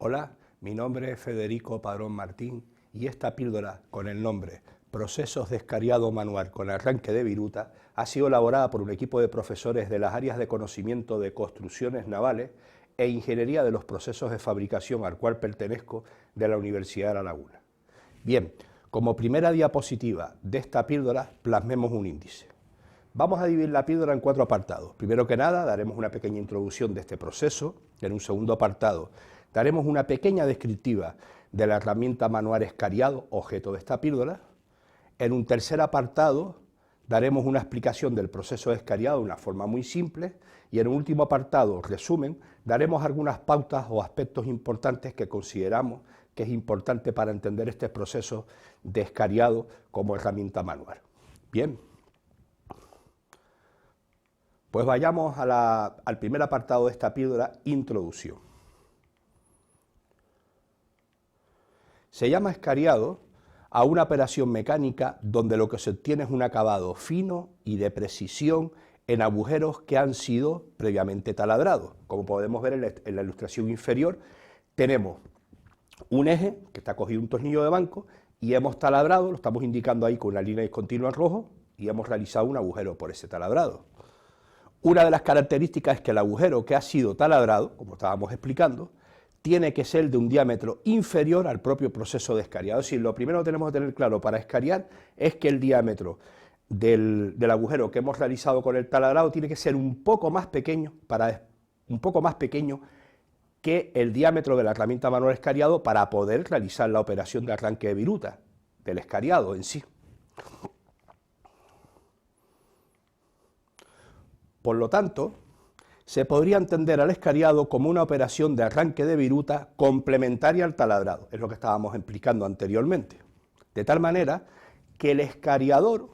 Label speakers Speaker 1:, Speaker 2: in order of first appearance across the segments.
Speaker 1: Hola, mi nombre es Federico Padrón Martín y esta píldora con el nombre Procesos de escariado manual con arranque de viruta ha sido elaborada por un equipo de profesores de las áreas de conocimiento de construcciones navales e ingeniería de los procesos de fabricación al cual pertenezco de la Universidad de La Laguna. Bien, como primera diapositiva de esta píldora plasmemos un índice. Vamos a dividir la píldora en 4 apartados. Primero que nada, daremos una pequeña introducción de este proceso. En un segundo apartado, daremos una pequeña descriptiva de la herramienta manual escariado, objeto de esta píldora. En un tercer apartado, daremos una explicación del proceso de escariado de una forma muy simple. Y en un último apartado, resumen, daremos algunas pautas o aspectos importantes que consideramos que es importante para entender este proceso de escariado como herramienta manual. Bien. Pues vayamos al primer apartado de esta píldora, introducción. Se llama escariado a una operación mecánica donde lo que se obtiene es un acabado fino y de precisión en agujeros que han sido previamente taladrados. Como podemos ver en la ilustración inferior, tenemos un eje que está cogido un tornillo de banco y hemos taladrado, lo estamos indicando ahí con una línea discontinua en rojo, y hemos realizado un agujero por ese taladrado. Una de las características es que el agujero que ha sido taladrado, como estábamos explicando, tiene que ser de un diámetro inferior al propio proceso de escariado. Es decir, lo primero que tenemos que tener claro para escariar es que el diámetro del agujero que hemos realizado con el taladrado tiene que ser un poco más pequeño, que el diámetro de la herramienta manual escariado para poder realizar la operación de arranque de viruta, del escariado en sí. Por lo tanto, se podría entender al escariado como una operación de arranque de viruta complementaria al taladrado, es lo que estábamos explicando anteriormente. De tal manera que el escariador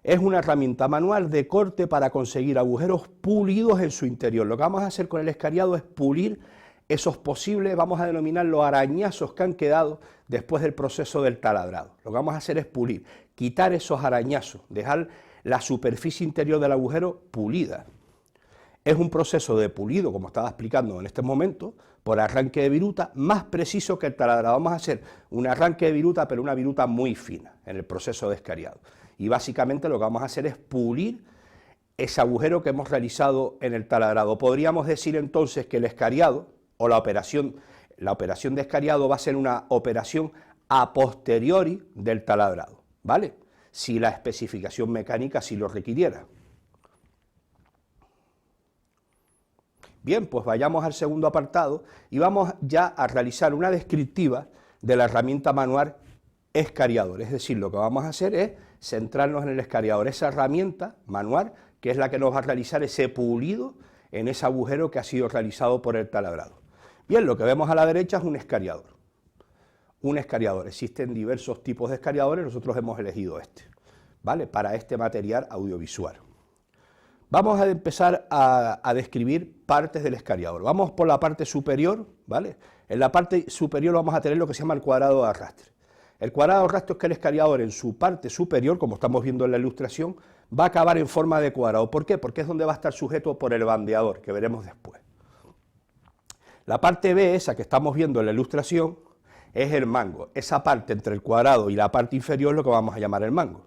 Speaker 1: es una herramienta manual de corte para conseguir agujeros pulidos en su interior. Lo que vamos a hacer con el escariado es pulir esos posibles, vamos a denominarlos arañazos que han quedado después del proceso del taladrado. Lo que vamos a hacer es pulir, quitar esos arañazos, dejar la superficie interior del agujero pulida. Es un proceso de pulido, como estaba explicando en este momento, por arranque de viruta, más preciso que el taladrado. Vamos a hacer un arranque de viruta, pero una viruta muy fina en el proceso de escariado. Y básicamente lo que vamos a hacer es pulir ese agujero que hemos realizado en el taladrado. Podríamos decir entonces que el escariado, o la operación de escariado va a ser una operación a posteriori del taladrado, ¿vale? Si la especificación mecánica sí lo requiriera. Bien, pues vayamos al segundo apartado y vamos ya a realizar una descriptiva de la herramienta manual escariador. Es decir, lo que vamos a hacer es centrarnos en el escariador, esa herramienta manual que es la que nos va a realizar ese pulido en ese agujero que ha sido realizado por el taladrado. Bien, lo que vemos a la derecha es un escariador. Un escariador, existen diversos tipos de escariadores, nosotros hemos elegido este, ¿vale? Para este material audiovisual. Vamos a empezar a describir partes del escariador. Vamos por la parte superior, ¿vale? En la parte superior vamos a tener lo que se llama el cuadrado de arrastre. El cuadrado de arrastre es que el escariador en su parte superior, como estamos viendo en la ilustración, va a acabar en forma de cuadrado. ¿Por qué? Porque es donde va a estar sujeto por el bandeador, que veremos después. La parte B, esa que estamos viendo en la ilustración, es el mango. Esa parte entre el cuadrado y la parte inferior es lo que vamos a llamar el mango.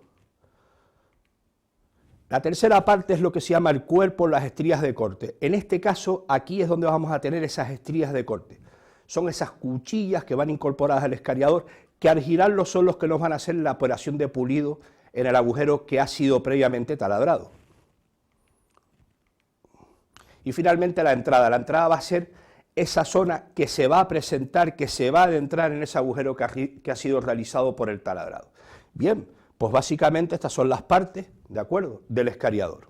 Speaker 1: La tercera parte es lo que se llama el cuerpo, las estrías de corte. En este caso, aquí es donde vamos a tener esas estrías de corte. Son esas cuchillas que van incorporadas al escariador, que al girarlo son los que nos van a hacer la operación de pulido en el agujero que ha sido previamente taladrado. Y finalmente la entrada. La entrada va a ser esa zona que se va a presentar, que se va a adentrar en ese agujero que ha sido realizado por el taladrado. Bien, pues básicamente estas son las partes, ¿de acuerdo?, del escariador.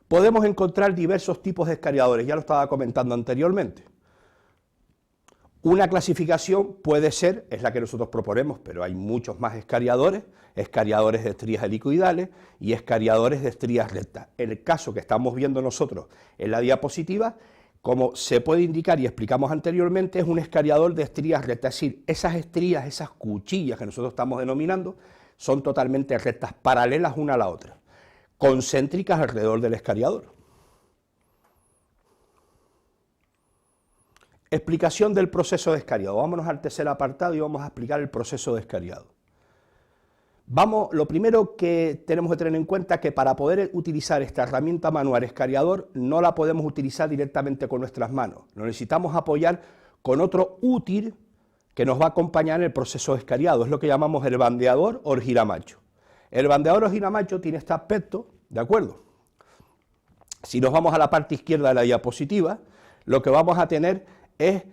Speaker 1: Podemos encontrar diversos tipos de escariadores, ya lo estaba comentando anteriormente. Una clasificación puede ser, es la que nosotros proponemos, pero hay muchos más escariadores de estrías helicoidales y escariadores de estrías rectas. En el caso que estamos viendo nosotros en la diapositiva, como se puede indicar y explicamos anteriormente, es un escariador de estrías rectas, es decir, esas estrías, esas cuchillas que nosotros estamos denominando, son totalmente rectas, paralelas una a la otra, concéntricas alrededor del escariador. Explicación del proceso de escariado. Vámonos al tercer apartado y vamos a explicar el proceso de escariado. Lo primero que tenemos que tener en cuenta es que para poder utilizar esta herramienta manual escariador no la podemos utilizar directamente con nuestras manos. Lo necesitamos apoyar con otro útil que nos va a acompañar en el proceso de escariado. Es lo que llamamos el bandeador o el giramacho. El bandeador o giramacho tiene este aspecto, ¿de acuerdo? Si nos vamos a la parte izquierda de la diapositiva, lo que vamos a tener es,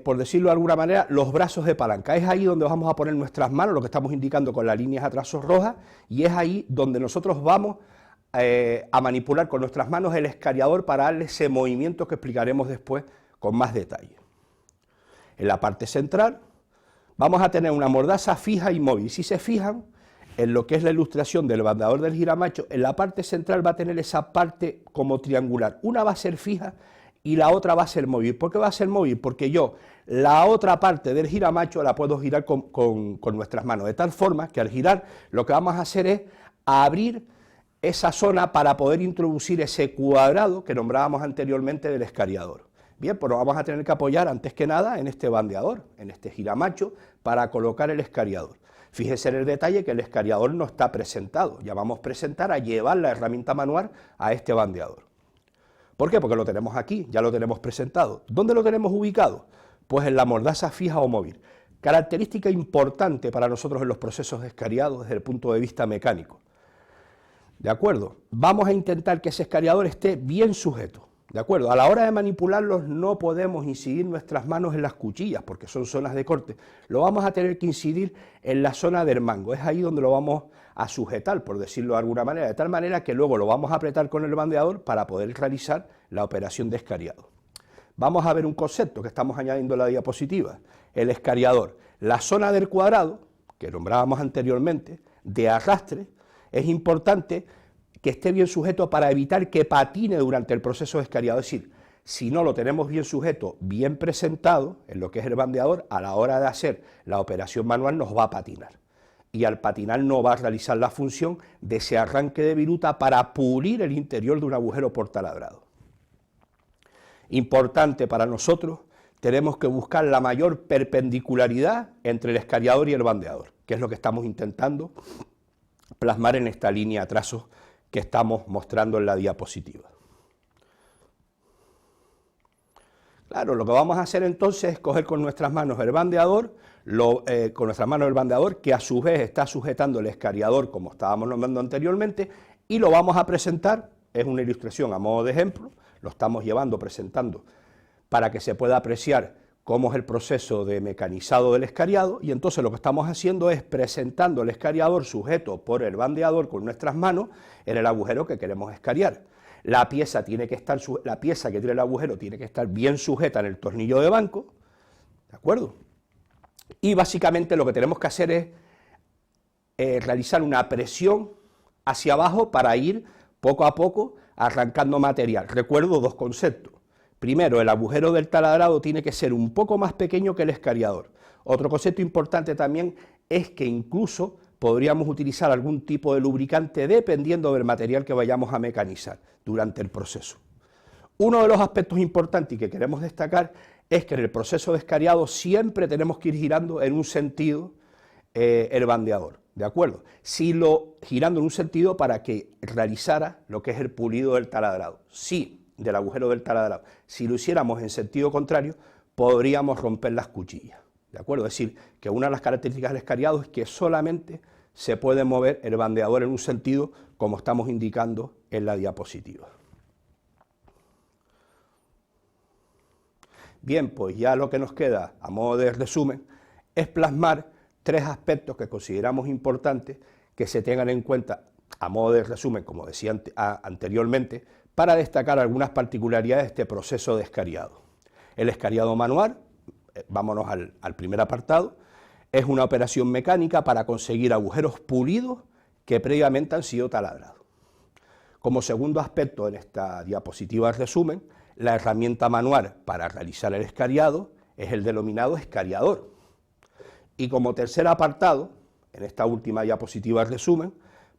Speaker 1: por decirlo de alguna manera, los brazos de palanca. Es ahí donde vamos a poner nuestras manos, lo que estamos indicando con las líneas a trazos rojas, y es ahí donde nosotros vamos a manipular con nuestras manos el escariador para darle ese movimiento que explicaremos después con más detalle. En la parte central vamos a tener una mordaza fija y móvil. Si se fijan en lo que es la ilustración del bandeador del giramacho, en la parte central va a tener esa parte como triangular. Una va a ser fija y la otra va a ser móvil. ¿Por qué va a ser móvil? Porque yo la otra parte del giramacho la puedo girar con nuestras manos, de tal forma que al girar lo que vamos a hacer es abrir esa zona para poder introducir ese cuadrado que nombrábamos anteriormente del escariador. Bien, pues nos vamos a tener que apoyar antes que nada en este bandeador, en este giramacho, para colocar el escariador. Fíjese en el detalle que el escariador no está presentado, llamamos presentar a llevar la herramienta manual a este bandeador. ¿Por qué? Porque lo tenemos aquí, ya lo tenemos presentado. ¿Dónde lo tenemos ubicado? Pues en la mordaza fija o móvil. Característica importante para nosotros en los procesos de escariado desde el punto de vista mecánico. ¿De acuerdo? Vamos a intentar que ese escariador esté bien sujeto. ¿De acuerdo? A la hora de manipularlos no podemos incidir nuestras manos en las cuchillas porque son zonas de corte. Lo vamos a tener que incidir en la zona del mango. Es ahí donde lo vamos a sujetar, por decirlo de alguna manera, de tal manera que luego lo vamos a apretar con el bandeador para poder realizar la operación de escariado. Vamos a ver un concepto que estamos añadiendo en la diapositiva. El escariador. La zona del cuadrado, que nombrábamos anteriormente, de arrastre, es importante que esté bien sujeto para evitar que patine durante el proceso de escariado. Es decir, si no lo tenemos bien sujeto, bien presentado, en lo que es el bandeador, a la hora de hacer la operación manual nos va a patinar. Y al patinar no va a realizar la función de ese arranque de viruta para pulir el interior de un agujero portalabrado. Importante para nosotros, tenemos que buscar la mayor perpendicularidad entre el escariador y el bandeador, que es lo que estamos intentando plasmar en esta línea de trazos que estamos mostrando en la diapositiva. Claro, lo que vamos a hacer entonces es coger con nuestras manos el bandeador, que a su vez está sujetando el escariador como estábamos nombrando anteriormente, y lo vamos a presentar, es una ilustración a modo de ejemplo, lo estamos presentando para que se pueda apreciar cómo es el proceso de mecanizado del escariado, y entonces lo que estamos haciendo es presentando el escariador sujeto por el bandeador con nuestras manos en el agujero que queremos escariar. La pieza que tiene el agujero tiene que estar bien sujeta en el tornillo de banco, ¿de acuerdo? Y básicamente lo que tenemos que hacer es realizar una presión hacia abajo para ir poco a poco arrancando material. Recuerdo dos conceptos. Primero, el agujero del taladrado tiene que ser un poco más pequeño que el escariador. Otro concepto importante también es que incluso podríamos utilizar algún tipo de lubricante dependiendo del material que vayamos a mecanizar durante el proceso. Uno de los aspectos importantes y que queremos destacar es que en el proceso de escariado siempre tenemos que ir girando en un sentido el bandeador, ¿de acuerdo? Girando en un sentido para que realizara lo que es el pulido del taladrado. Sí, del agujero del taladrado. Si lo hiciéramos en sentido contrario, podríamos romper las cuchillas, ¿de acuerdo? Es decir, que una de las características del escariado es que solamente se puede mover el bandeador en un sentido como estamos indicando en la diapositiva. Bien, pues ya lo que nos queda, a modo de resumen, es plasmar tres aspectos que consideramos importantes que se tengan en cuenta, a modo de resumen, como decía anteriormente, para destacar algunas particularidades de este proceso de escariado. El escariado manual, vámonos al primer apartado, es una operación mecánica para conseguir agujeros pulidos que previamente han sido taladrados. Como segundo aspecto en esta diapositiva de resumen, la herramienta manual para realizar el escariado es el denominado escariador. Y como tercer apartado, en esta última diapositiva de resumen,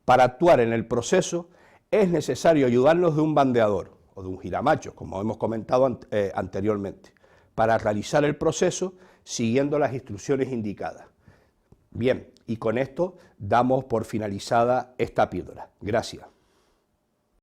Speaker 1: para actuar en el proceso es necesario ayudarnos de un bandeador o de un giramacho, como hemos comentado anteriormente, para realizar el proceso siguiendo las instrucciones indicadas. Bien, y con esto damos por finalizada esta píldora. Gracias.